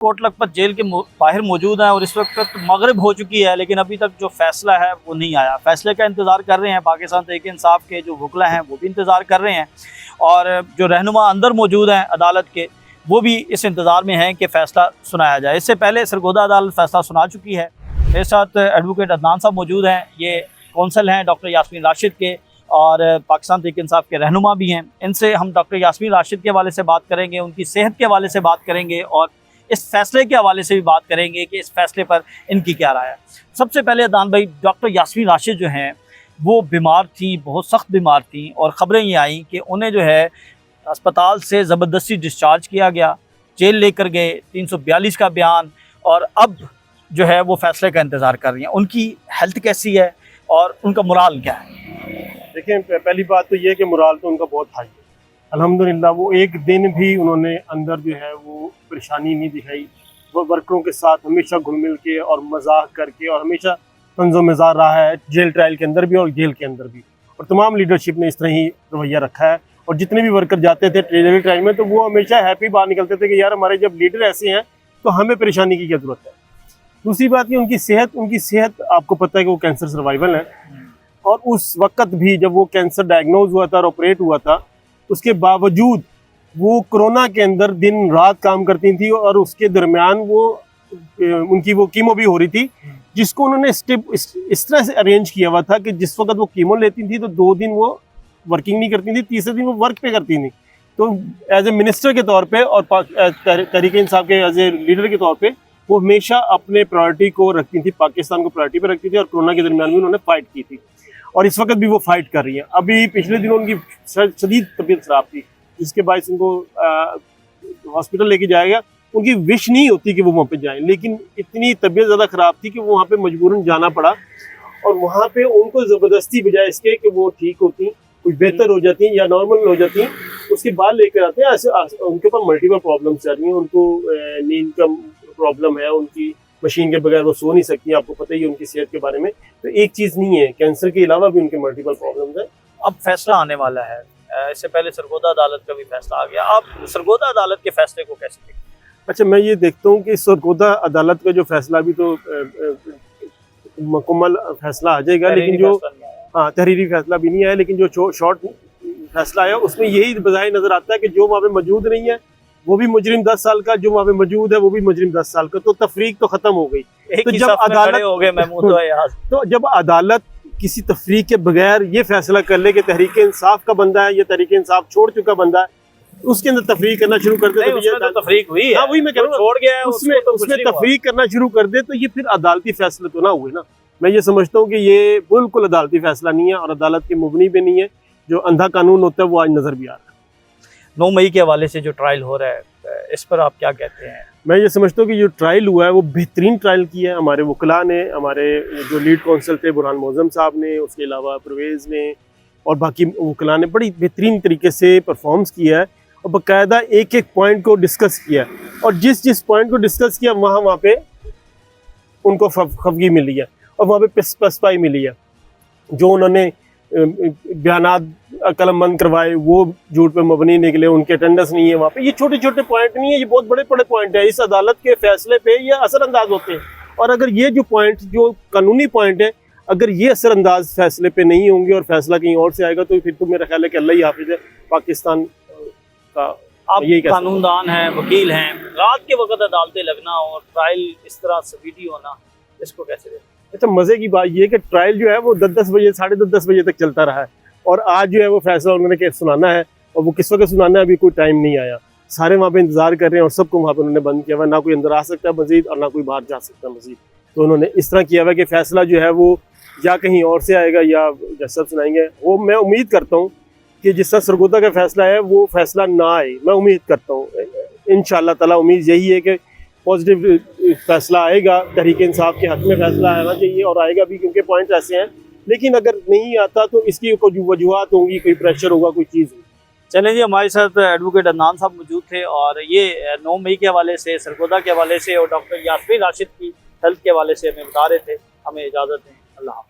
Coat Lakhpat jail के बाहर मौजूद हैं और इस वक्त मगरिब हो चुकी है, लेकिन अभी तक जो फैसला है वो नहीं आया। फैसले का इंतज़ार कर रहे हैं पाकिस्तान तहरीक इंसाफ के जो वकला हैं वो भी इंतज़ार कर रहे हैं, और जो रहनुमा अंदर मौजूद हैं अदालत के वो भी इस इंतज़ार में हैं कि फ़ैसला सुनाया जाए। इससे पहले सरगोदा अदालत फ़ैसला सुना चुकी है। मेरे साथ एडवोकेट अदनान साहब मौजूद हैं, ये कौंसल हैं डॉक्टर यास्मीन राशिद के और पाकिस्तान तहरीक इंसाफ के रहनुमा भी हैं। इनसे हम डॉक्टर यास्मीन राशिद के हवाले से बात करेंगे, उनकी सेहत के हवाले से बात करेंगे और इस फैसले के हवाले से भी बात करेंगे कि इस फैसले पर इनकी क्या राय है। सबसे पहले अदनान भाई, डॉक्टर यास्मीन राशिद जो हैं वो बीमार थी, बहुत सख्त बीमार थी, और ख़बरें ये आई कि उन्हें जो है अस्पताल से ज़बरदस्ती डिस्चार्ज किया गया, जेल लेकर गए, 342 का बयान, और अब जो है वो फैसले का इंतज़ार कर रही हैं। उनकी हेल्थ कैसी है और उनका मोराल क्या है? देखिए, पहली बात तो ये है कि मोराल तो उनका बहुत हाई है। अल्हम्दुलिल्लाह वो एक दिन भी उन्होंने अंदर जो है वो परेशानी नहीं दिखाई। वो वर्करों के साथ हमेशा घुल मिल के और मजाक करके और हमेशा तंज़ो मिज़ाज रहा है, जेल ट्रायल के अंदर भी और जेल के अंदर भी, और तमाम लीडरशिप ने इस तरह ही रवैया रखा है। और जितने भी वर्कर जाते थे जेल ट्रायल में तो वो हमेशा हैप्पी बाहर निकलते थे कि यार हमारे जब लीडर ऐसे हैं तो हमें परेशानी की क्या ज़रूरत है। दूसरी बात ये उनकी सेहत आपको पता है कि वो कैंसर सर्वाइवल है, और उस वक्त भी जब वो कैंसर डायग्नोज हुआ था और ऑपरेट हुआ था, उसके बावजूद वो कोरोना के अंदर दिन रात काम करती थी, और उसके दरमियान वो उनकी वो कीमो भी हो रही थी, जिसको उन्होंने स्टेप इस तरह से अरेंज किया हुआ था कि जिस वक्त वो कीमो लेती थी तो 2 दिन वो वर्किंग नहीं करती थी, तीसरे दिन वो वर्क पे करती थी। तो एज ए मिनिस्टर के तौर पे और तहरीक इंसाफ के एज ए लीडर के तौर पे वो हमेशा अपने प्रायोरिटी को रखती थी, पाकिस्तान को प्रायोरिटी पे रखती थी, और कोरोना के दरमियान भी उन्होंने फाइट की थी, और इस वक्त भी वो फाइट कर रही है। अभी पिछले दिनों उनकी शदीद तबीयत खराब थी, जिसके बायस उनको हॉस्पिटल लेके जाएगा। उनकी विश नहीं होती कि वो वहाँ पे जाएं, लेकिन इतनी तबीयत ज़्यादा ख़राब थी कि वो वहाँ पे मजबूरन जाना पड़ा, और वहाँ पे उनको ज़बरदस्ती बजाय इसके कि वो ठीक होती, कुछ बेहतर हो जाती या नॉर्मल हो जाती, उसके बाद लेकर आते हैं। ऐसे उनके पास मल्टीपल प्रॉब्लम चल रही हैं। उनको नींद का प्रॉब्लम है, उनकी मशीन के बगैर वो सो नहीं सकती, आपको पता ही है उनकी सेहत के बारे में। तो एक चीज़ नहीं है, कैंसर के अलावा भी उनके मल्टीपल प्रॉब्लम्स हैं। अब फैसला आने वाला है, इससे पहले सरगोदा अदालत का भी फैसला आ गया। आप सरगोदा अदालत के फैसले को कैसे देखते हैं? अच्छा, मैं ये देखता हूँ कि सरगोदा अदालत का जो फैसला भी तो मुकम्मल फैसला आ जाएगा, लेकिन जो तहरीरी फैसला भी नहीं आया, लेकिन जो शॉर्ट फैसला आया उसमें यही बजाय नजर आता है कि जो वहाँ पे मौजूद नहीं है वो भी मुजरिम 10 साल का, जो वहाँ पे मौजूद है वो भी मुजरिम 10 साल का। तो तफरीक तो खत्म हो गई। तो जब अदालत हो गए तो जब अदालत किसी तफरीक के बगैर ये फैसला कर ले कि तहरीक इंसाफ का बंदा है, ये तहरीक इंसाफ छोड़ चुका बंदा है, उसके अंदर तफरीक करना शुरू कर दे, तो तफरीक हुई है। हाँ, वही मैं कह रहा हूँ, छोड़ गया है, उसमें तफरीक करना शुरू कर दे तो ये फिर अदालती फैसले तो ना हुए ना। मैं ये समझता हूँ कि ये बिल्कुल अदालती फैसला नहीं है और अदालत के मुबनी पे नहीं है। जो अंधा कानून होता है वो आज नजर भी आ रहा है। 9 मई के हवाले से जो ट्रायल हो रहा है, इस पर आप क्या कहते हैं? मैं ये समझता हूँ कि जो ट्रायल हुआ है वो बेहतरीन ट्रायल किया है हमारे वकला ने, हमारे जो लीड कौंसल थे बुरहान मोज़म साहब ने, उसके अलावा परवेज़ ने और बाकी वकला ने बड़ी बेहतरीन तरीके से परफॉर्म्स किया है, और बाकायदा एक एक पॉइंट को डिस्कस किया, और जिस पॉइंट को डिस्कस किया वहाँ पे उनको खफगी मिली है और वहाँ पे पसपाई मिली है। जो उन्होंने बयानात कलमबंद करवाए वो झूठ पे मबनी निकले, उनके अटेंडेंस नहीं है वहाँ पे। ये छोटे छोटे पॉइंट नहीं है, ये बहुत बड़े बड़े पॉइंट है। इस अदालत के फैसले पे ये असरअंदाज होते हैं, और अगर ये जो पॉइंट जो कानूनी पॉइंट है अगर ये असरअंदाज फैसले पे नहीं होंगे और फैसला कहीं और से आएगा तो फिर तो मेरा ख्याल है कि अल्लाह ही हाफिज है पाकिस्तान का। आप कानूनदान हैं, वकील हैं, रात के वक्त अदालतें लगना और ट्रायल इस तरह स्पीडी होना, इसको कैसे देखते हैं? अच्छा, मजे की बात ये है कि ट्रायल जो है वो 10 बजे 10:30 बजे तक चलता रहा है, और आज जो है वो फैसला उन्होंने सुनाना है, और वो किस वक्त सुनाना है अभी कोई टाइम नहीं आया। सारे वहाँ पे इंतजार कर रहे हैं और सबको वहाँ पे उन्होंने बंद किया हुआ है, ना कोई अंदर आ सकता है मजीद और ना कोई बाहर जा सकता है मजीद। तो उन्होंने इस तरह किया हुआ है कि फैसला जो है वो या कहीं और से आएगा या जज साहब सुनाएंगे। वो मैं उम्मीद करता हूँ कि जिस तरह सरगोदा का फैसला है वो फैसला ना आए, मैं उम्मीद करता हूँ इंशाअल्लाह ताला। उम्मीद यही है कि पॉजिटिव फैसला आएगा, तहरीक इंसाफ के हक में फैसला आना चाहिए, और आएगा भी क्योंकि पॉइंट ऐसे हैं। लेकिन अगर नहीं आता तो इसकी कोई वजूहत होंगी, कोई प्रेशर होगा, कोई चीज़ होगी। चलें जी, हमारे साथ एडवोकेट अदनान साहब मौजूद थे, और ये 9 मई के हवाले से, सरगोदा के हवाले से और डॉक्टर यास्मीन राशिद की हेल्थ के हवाले से हमें बता रहे थे। हमें इजाज़त दें। अल्लाह।